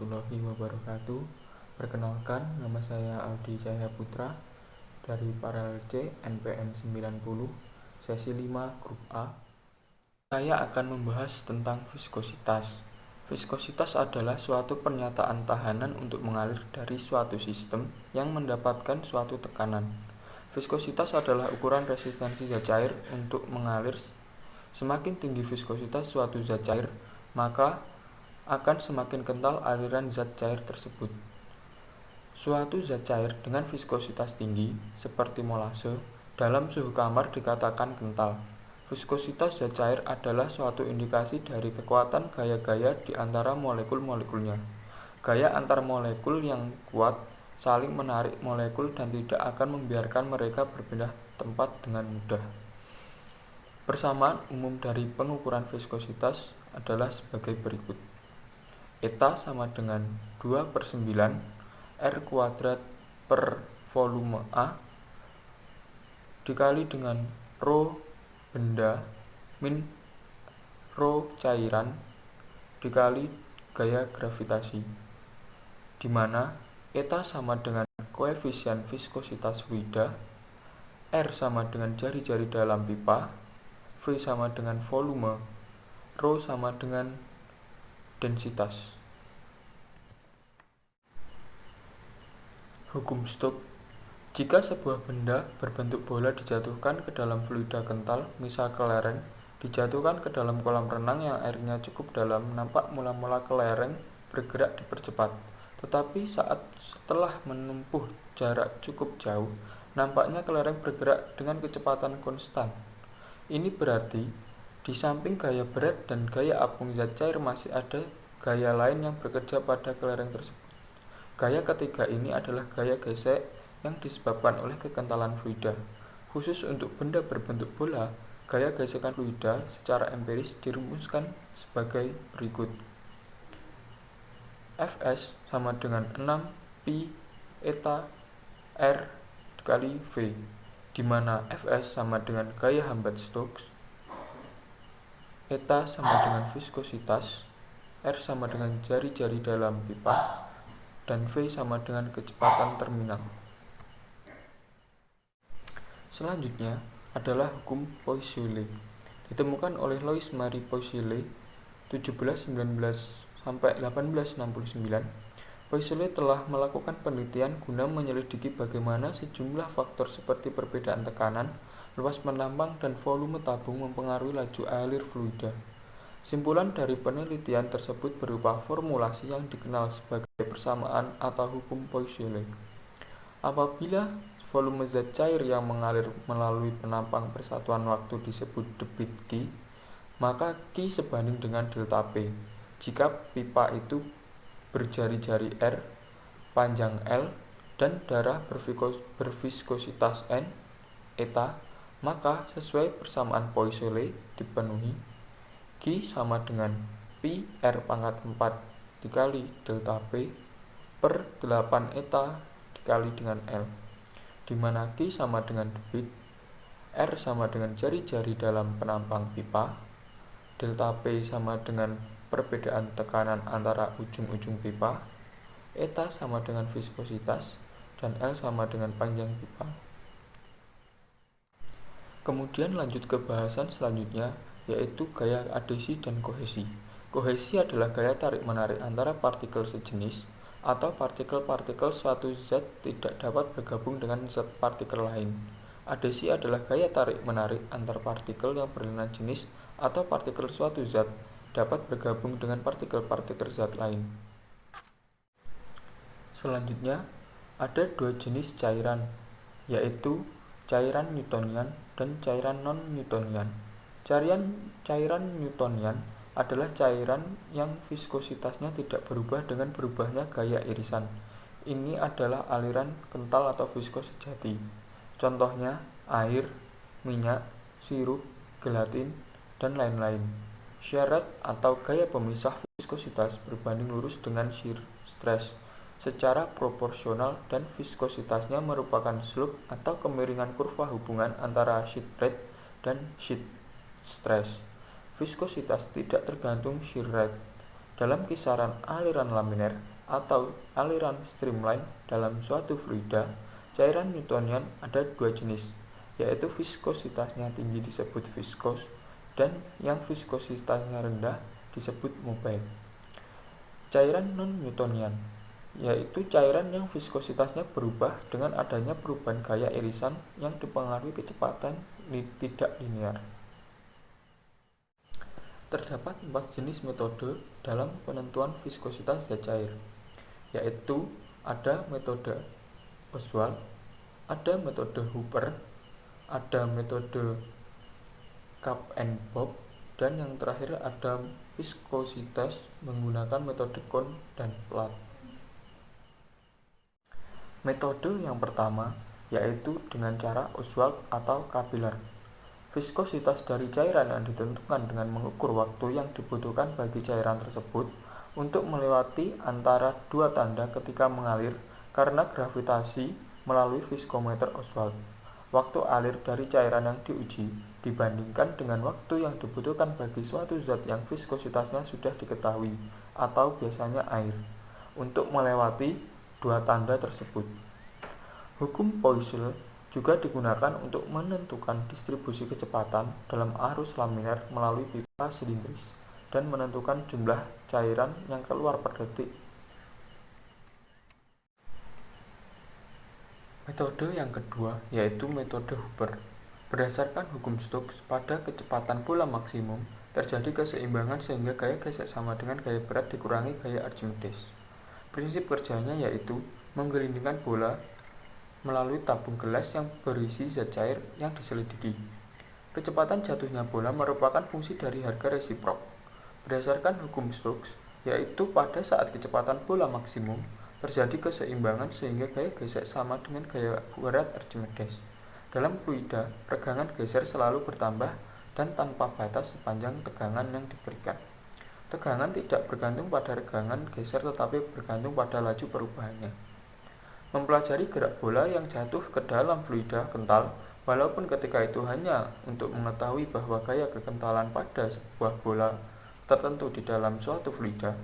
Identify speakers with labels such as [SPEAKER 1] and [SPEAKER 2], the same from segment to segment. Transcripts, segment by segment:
[SPEAKER 1] warahmatullahi wabarakatuh. Perkenalkan, nama saya Aldi Cahya Putra dari Paralel C NPM 90, sesi 5 grup A. Saya akan membahas tentang viskositas. Viskositas adalah suatu pernyataan tahanan untuk mengalir dari suatu sistem yang mendapatkan suatu tekanan. Viskositas adalah ukuran resistensi zat cair untuk mengalir. Semakin tinggi viskositas suatu zat cair, maka akan semakin kental aliran zat cair tersebut. Suatu zat cair dengan viskositas tinggi, seperti molase, dalam suhu kamar dikatakan kental. Viskositas zat cair adalah suatu indikasi dari kekuatan gaya-gaya di antara molekul-molekulnya. Gaya antar molekul yang kuat saling menarik molekul dan tidak akan membiarkan mereka berpindah tempat dengan mudah. Persamaan umum dari pengukuran viskositas adalah sebagai berikut. Eta sama dengan 2/9 R kuadrat per volume A dikali dengan Rho benda min Rho cairan dikali gaya gravitasi, di mana eta sama dengan koefisien viskositas fluida, R sama dengan jari-jari dalam pipa, V sama dengan volume, Rho sama dengan densitas. Hukum Stokes. Jika sebuah benda berbentuk bola dijatuhkan ke dalam fluida kental, misal kelereng, dijatuhkan ke dalam kolam renang yang airnya cukup dalam, nampak mula-mula kelereng bergerak dipercepat. Tetapi setelah menempuh jarak cukup jauh, nampaknya kelereng bergerak dengan kecepatan konstan. Ini berarti, di samping gaya berat dan gaya apung zat cair masih ada gaya lain yang bekerja pada kelereng tersebut. Gaya ketiga ini adalah gaya gesek yang disebabkan oleh kekentalan fluida. Khusus untuk benda berbentuk bola, gaya gesekan fluida secara empiris dirumuskan sebagai berikut. Fs sama dengan 6 pi eta R dikali V, di mana Fs sama dengan gaya hambat Stokes, eta sama dengan viskositas, R sama dengan jari-jari dalam pipa, dan V sama dengan kecepatan terminal. Selanjutnya adalah hukum Poiseuille, ditemukan oleh Louis Marie Poiseuille 1719-1869. Poiseuille telah melakukan penelitian guna menyelidiki bagaimana sejumlah faktor seperti perbedaan tekanan, luas penampang, dan volume tabung mempengaruhi laju alir fluida. Simpulan dari penelitian tersebut berupa formulasi yang dikenal sebagai persamaan atau hukum Poiseuille. Apabila volume zat cair yang mengalir melalui penampang persatuan waktu disebut debit Q, maka Q sebanding dengan delta P. Jika pipa itu berjari-jari R, panjang L, dan darah berviskositas N, eta, maka sesuai persamaan Poiseuille dipenuhi, Q sama dengan pi R pangkat 4 dikali delta P per 8 eta dikali dengan L, di mana Q sama dengan debit, R sama dengan jari-jari dalam penampang pipa, delta P sama dengan perbedaan tekanan antara ujung-ujung pipa, eta sama dengan viskositas, dan L sama dengan panjang pipa. Kemudian lanjut ke bahasan selanjutnya, yaitu gaya adhesi dan kohesi. Kohesi adalah gaya tarik-menarik antara partikel sejenis atau partikel-partikel suatu zat tidak dapat bergabung dengan zat partikel lain. Adhesi adalah gaya tarik-menarik antar partikel yang berlainan jenis atau partikel suatu zat dapat bergabung dengan partikel-partikel zat lain. Selanjutnya, ada dua jenis cairan, yaitu cairan Newtonian dan cairan non-Newtonian. Cairan Newtonian adalah cairan yang viskositasnya tidak berubah dengan berubahnya gaya irisan. Ini adalah aliran kental atau viskos sejati. Contohnya air, minyak, sirup, gelatin, dan lain-lain. Syarat atau gaya pemisah viskositas berbanding lurus dengan shear stress secara proporsional, dan viskositasnya merupakan slope atau kemiringan kurva hubungan antara shear rate dan shear stress. Viskositas tidak tergantung shear rate Dalam kisaran aliran laminer atau aliran streamline dalam suatu fluida, cairan Newtonian ada dua jenis, yaitu viskositasnya tinggi disebut viskos dan yang viskositasnya rendah disebut mobile. Cairan non-Newtonian yaitu cairan yang viskositasnya berubah dengan adanya perubahan gaya irisan yang dipengaruhi kecepatan tidak linear. Terdapat 4 jenis metode dalam penentuan viskositas zat cair, yaitu ada metode Ostwald, ada metode Hooper, ada metode Cup and Bob, dan yang terakhir ada viskositas menggunakan metode Kohn dan Platt. Metode yang pertama yaitu dengan cara Ostwald atau kapiler. Viskositas dari cairan yang ditentukan dengan mengukur waktu yang dibutuhkan bagi cairan tersebut untuk melewati antara dua tanda ketika mengalir karena gravitasi melalui viskometer Ostwald. Waktu alir dari cairan yang diuji dibandingkan dengan waktu yang dibutuhkan bagi suatu zat yang viskositasnya sudah diketahui atau biasanya air untuk melewati dua tanda tersebut. Hukum Poiseuille juga digunakan untuk menentukan distribusi kecepatan dalam arus laminer melalui pipa silindris dan menentukan jumlah cairan yang keluar per detik. Metode yang kedua yaitu metode Hooper. Berdasarkan hukum Stokes, pada kecepatan bola maksimum terjadi keseimbangan sehingga gaya gesek sama dengan gaya berat dikurangi gaya Archimedes. Prinsip kerjanya yaitu menggelindingkan bola melalui tabung gelas yang berisi zat cair yang diselidiki. Kecepatan jatuhnya bola merupakan fungsi dari harga resiprok. Berdasarkan hukum Stokes, yaitu pada saat kecepatan bola maksimum terjadi keseimbangan sehingga gaya gesek sama dengan gaya berat Archimedes. Dalam fluida, regangan geser selalu bertambah dan tanpa batas sepanjang tegangan yang diberikan. Tegangan tidak bergantung pada regangan geser tetapi bergantung pada laju perubahannya. Mempelajari gerak bola yang jatuh ke dalam fluida kental, walaupun ketika itu hanya untuk mengetahui bahwa gaya kekentalan pada sebuah bola tertentu di dalam suatu fluida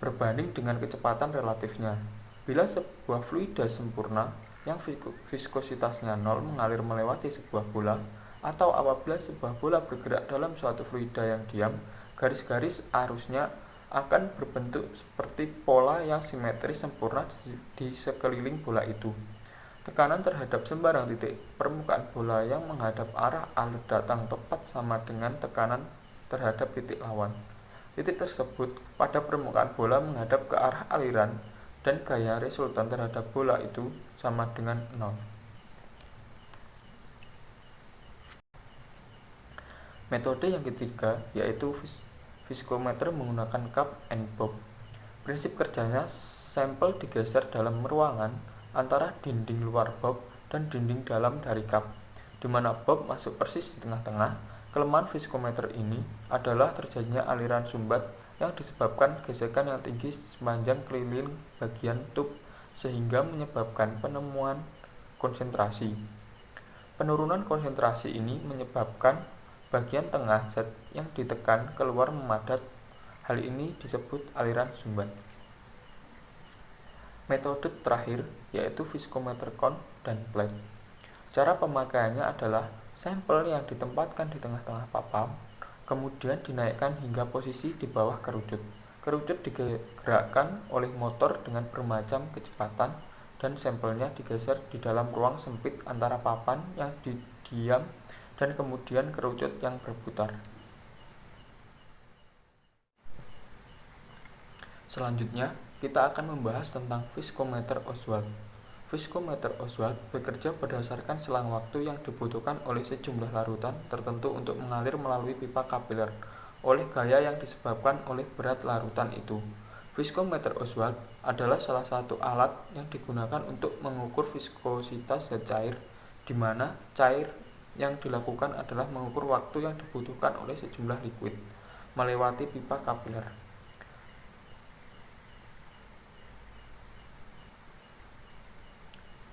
[SPEAKER 1] berbanding dengan kecepatan relatifnya. Bila sebuah fluida sempurna yang viskositasnya 0 mengalir melewati sebuah bola, atau apabila sebuah bola bergerak dalam suatu fluida yang diam, garis-garis arusnya akan berbentuk seperti pola yang simetris sempurna di sekeliling bola itu. Tekanan terhadap sembarang titik permukaan bola yang menghadap arah alir datang tepat sama dengan tekanan terhadap titik lawan. Titik tersebut pada permukaan bola menghadap ke arah aliran dan gaya resultan terhadap bola itu sama dengan 0. Metode yang ketiga yaitu viskometer menggunakan cup and bob. Prinsip kerjanya, sampel digeser dalam ruangan antara dinding luar bob dan dinding dalam dari cup, di mana bob masuk persis di tengah-tengah. Kelemahan viskometer ini adalah terjadinya aliran sumbat yang disebabkan gesekan yang tinggi sepanjang keliling bagian tub sehingga menyebabkan penemuan konsentrasi. Penurunan konsentrasi ini menyebabkan bagian tengah zat yang ditekan keluar memadat. Hal ini disebut aliran sumbat. Metode terakhir yaitu viskometer Kohn dan Platt. Cara pemakaiannya adalah sampel yang ditempatkan di tengah-tengah papan, kemudian dinaikkan hingga posisi di bawah kerucut. Kerucut digerakkan oleh motor dengan bermacam kecepatan dan sampelnya digeser di dalam ruang sempit antara papan yang diam dan kemudian kerucut yang berputar. Selanjutnya, kita akan membahas tentang viskometer Ostwald. Viskometer Ostwald bekerja berdasarkan selang waktu yang dibutuhkan oleh sejumlah larutan tertentu untuk mengalir melalui pipa kapiler oleh gaya yang disebabkan oleh berat larutan itu. Viskometer Ostwald adalah salah satu alat yang digunakan untuk mengukur viskositas zat cair, di mana cair yang dilakukan adalah mengukur waktu yang dibutuhkan oleh sejumlah liquid melewati pipa kapiler.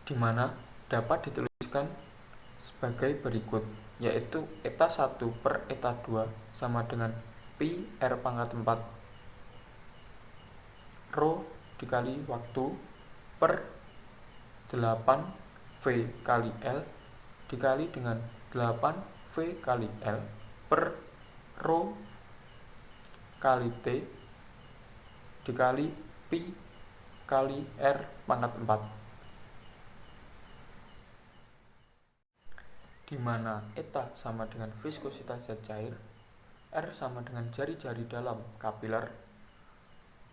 [SPEAKER 1] Di mana dapat dituliskan sebagai berikut, yaitu eta 1 per eta 2 sama dengan pi r pangkat 4 Rho dikali waktu per 8V kali L dikali dengan 8V kali L per Rho kali T dikali Pi kali R pangkat 4, di mana eta sama dengan viskositas zat cair, R sama dengan jari-jari dalam kapiler,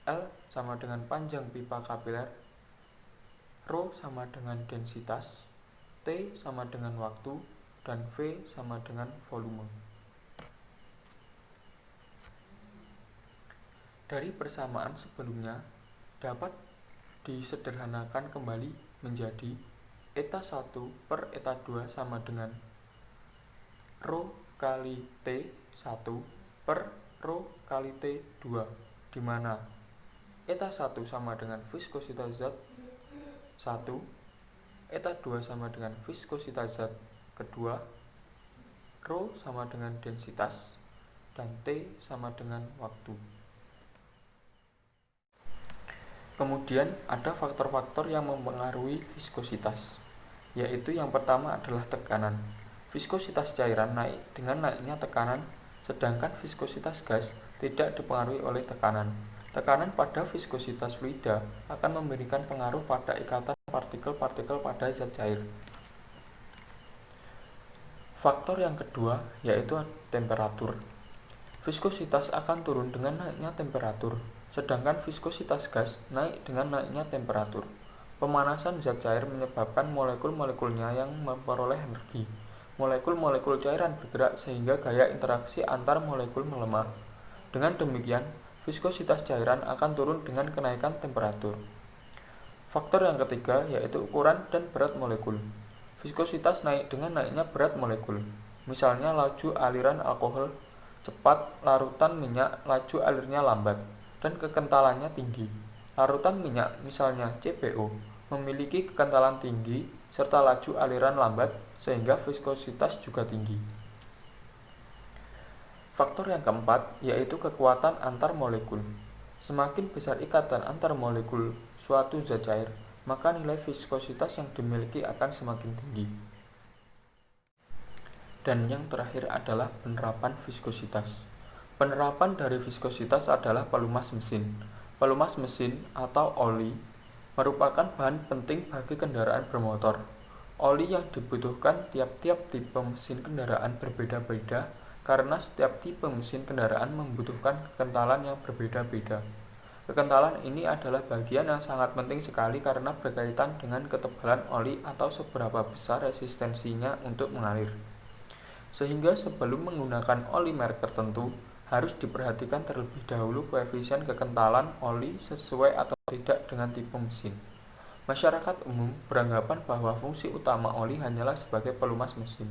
[SPEAKER 1] L sama dengan panjang pipa kapiler, Rho sama dengan densitas, T sama dengan waktu, dan V sama dengan volume. Dari persamaan sebelumnya dapat disederhanakan kembali menjadi eta 1 per eta 2 sama dengan Rho kali T1 per Rho kali T2, di mana eta 1 sama dengan viskositas zat 1, eta 2 sama dengan viskositas zat kedua, Rho sama dengan densitas, dan T sama dengan waktu. Kemudian ada faktor-faktor yang mempengaruhi viskositas, yaitu yang pertama adalah tekanan. Viskositas cairan naik dengan naiknya tekanan, sedangkan viskositas gas tidak dipengaruhi oleh tekanan. Tekanan pada viskositas fluida akan memberikan pengaruh pada ikatan partikel-partikel pada zat cair. Faktor yang kedua yaitu temperatur. Viskositas akan turun dengan naiknya temperatur, sedangkan viskositas gas naik dengan naiknya temperatur. Pemanasan zat cair menyebabkan molekul-molekulnya yang memperoleh energi. Molekul-molekul cairan bergerak sehingga gaya interaksi antar molekul melemah. Dengan demikian, viskositas cairan akan turun dengan kenaikan temperatur. Faktor yang ketiga yaitu ukuran dan berat molekul. Viskositas naik dengan naiknya berat molekul. Misalnya laju aliran alkohol cepat, larutan minyak laju alirnya lambat, dan kekentalannya tinggi. Larutan minyak, misalnya CPO, memiliki kekentalan tinggi serta laju aliran lambat, sehingga viskositas juga tinggi. Faktor yang keempat yaitu kekuatan antar molekul. Semakin besar ikatan antar molekul suatu zat cair, maka nilai viskositas yang dimiliki akan semakin tinggi. Dan yang terakhir adalah penerapan viskositas. Penerapan dari viskositas adalah pelumas mesin. Pelumas mesin atau oli merupakan bahan penting bagi kendaraan bermotor. Oli yang dibutuhkan tiap-tiap tipe mesin kendaraan berbeda-beda karena setiap tipe mesin kendaraan membutuhkan kekentalan yang berbeda-beda. Kekentalan ini adalah bagian yang sangat penting sekali karena berkaitan dengan ketebalan oli atau seberapa besar resistensinya untuk mengalir. Sehingga sebelum menggunakan oli merek tertentu, harus diperhatikan terlebih dahulu koefisien kekentalan oli sesuai atau tidak dengan tipe mesin. Masyarakat umum beranggapan bahwa fungsi utama oli hanyalah sebagai pelumas mesin.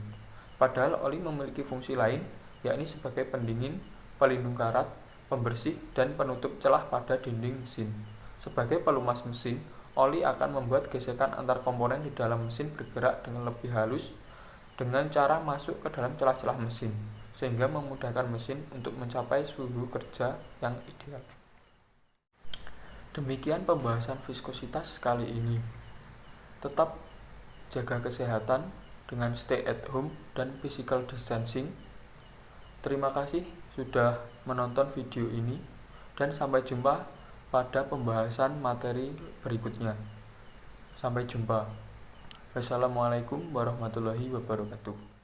[SPEAKER 1] Padahal oli memiliki fungsi lain, yakni sebagai pendingin, pelindung karat, pembersih, dan penutup celah pada dinding mesin. Sebagai pelumas mesin, oli akan membuat gesekan antar komponen di dalam mesin bergerak dengan lebih halus dengan cara masuk ke dalam celah-celah mesin, sehingga memudahkan mesin untuk mencapai suhu kerja yang ideal. Demikian pembahasan viskositas kali ini. Tetap jaga kesehatan dengan stay at home dan physical distancing. Terima kasih sudah menonton video ini dan sampai jumpa pada pembahasan materi berikutnya. Sampai jumpa. Wassalamualaikum warahmatullahi wabarakatuh.